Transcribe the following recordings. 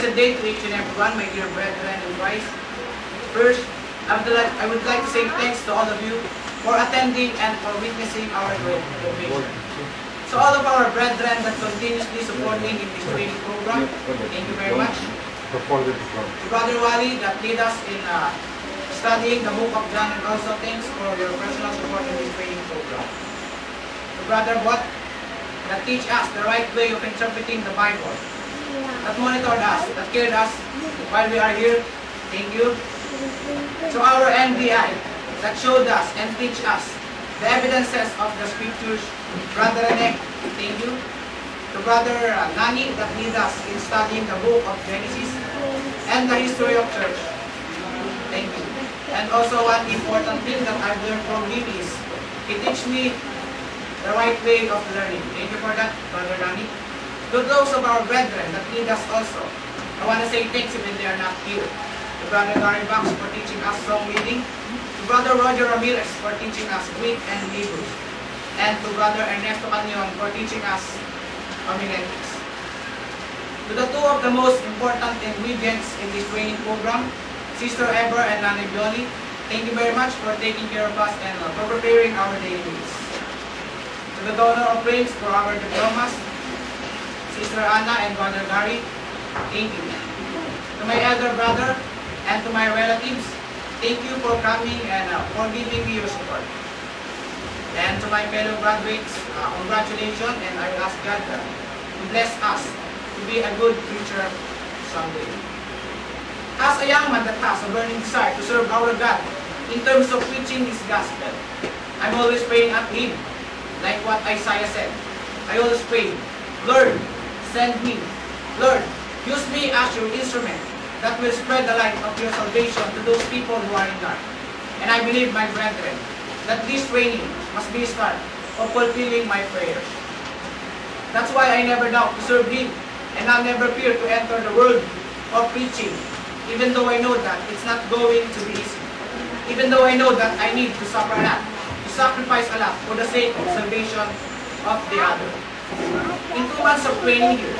Blessed day to each and everyone, my dear brethren in Christ. First, I would like to say thanks to all of you for attending and for witnessing our graduation. So all of our brethren that continuously supporting in this training program, thank you very much. To Brother Wally that lead us in studying the book of John, and also thanks for your personal support in this training program. To Brother Bot that teach us the right way of interpreting the Bible, that monitored us, that cared us while we are here, thank you. To our NBI that showed us and teach us the evidences of the scriptures, Brother Renek, thank you. To Brother Nani that lead us in studying the book of Genesis and the history of church, thank you. And also one important thing that I've learned from him is he teach me the right way of learning. Thank you for that, Brother Nani. To those of our brethren that lead us also, I want to say thanks even they are not here. To Brother Gary Box for teaching us song reading. To Brother Roger Ramirez for teaching us Greek and Hebrew. And to Brother Ernesto Canyon for teaching us homiletics. To the two of the most important ingredients in this training program, Sister Eber and Nanay Bioli, thank you very much for taking care of us and for preparing our daily needs. To the donor of praise for our diplomas, Sister Anna and Brother Gary, thank you. To my elder brother and to my relatives, thank you for coming and for giving me your support. And to my fellow graduates, congratulations, and I will ask God to bless us to be a good preacher someday. As a young man that has a burning desire to serve our God in terms of preaching His gospel, I'm always praying at Him, like what Isaiah said. I always pray, Lord, send me. Lord, use me as your instrument that will spread the light of your salvation to those people who are in dark. And I believe, my brethren, that this training must be a start of fulfilling my prayers. That's why I never doubt to serve Him, and I'll never fear to enter the world of preaching, even though I know that it's not going to be easy. Even though I know that I need to suffer a lot, to sacrifice a lot for the sake of salvation of the other. In 2 months of training here,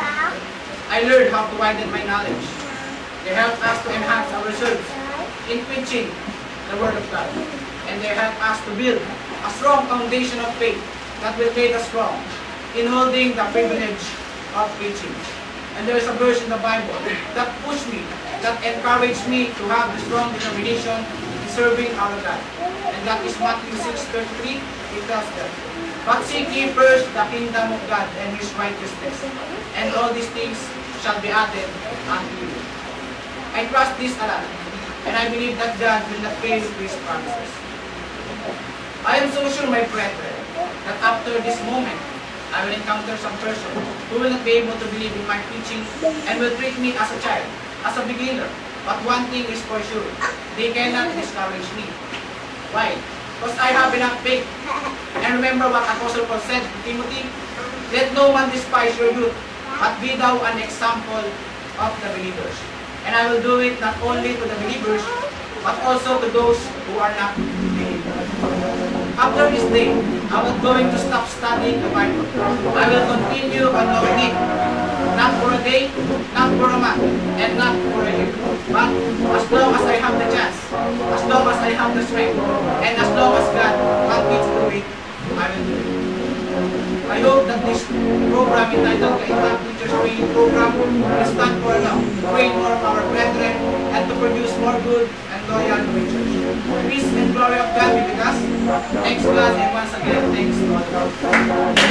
I learned how to widen my knowledge. They help us to enhance our service in preaching the Word of God. And they help us to build a strong foundation of faith that will make us strong in holding the privilege of preaching. And there is a verse in the Bible that pushed me, that encouraged me to have the strong determination in serving our God. And that is Matthew 6:33. It tells them, but seek ye first the kingdom of God and His righteousness, and all these things shall be added unto you. I trust this a lot, and I believe that God will not fail His promises. I am so sure, my brethren, that after this moment, I will encounter some person who will not be able to believe in my preaching and will treat me as a child, as a beginner. But one thing is for sure, they cannot discourage me. Why? Because I have enough faith. And remember what Apostle Paul said to Timothy, let no one despise your youth, but be thou an example of the believers. And I will do it not only to the believers, but also to those who are not believers. After this day, I'm not going to stop studying the Bible. I will continue on knowing it. Not for a day, not for a month, and not for a year. But as long as I have the chance, as long as I have the strength, and as long as God wants me to do it, I will do it. I hope that this program entitled Kainta Teachers Training Program will stand for now, to train more of our brethren, and to produce more good and loyal preachers. Peace and glory of God be with us. Thanks God, and once again, thanks to all of you.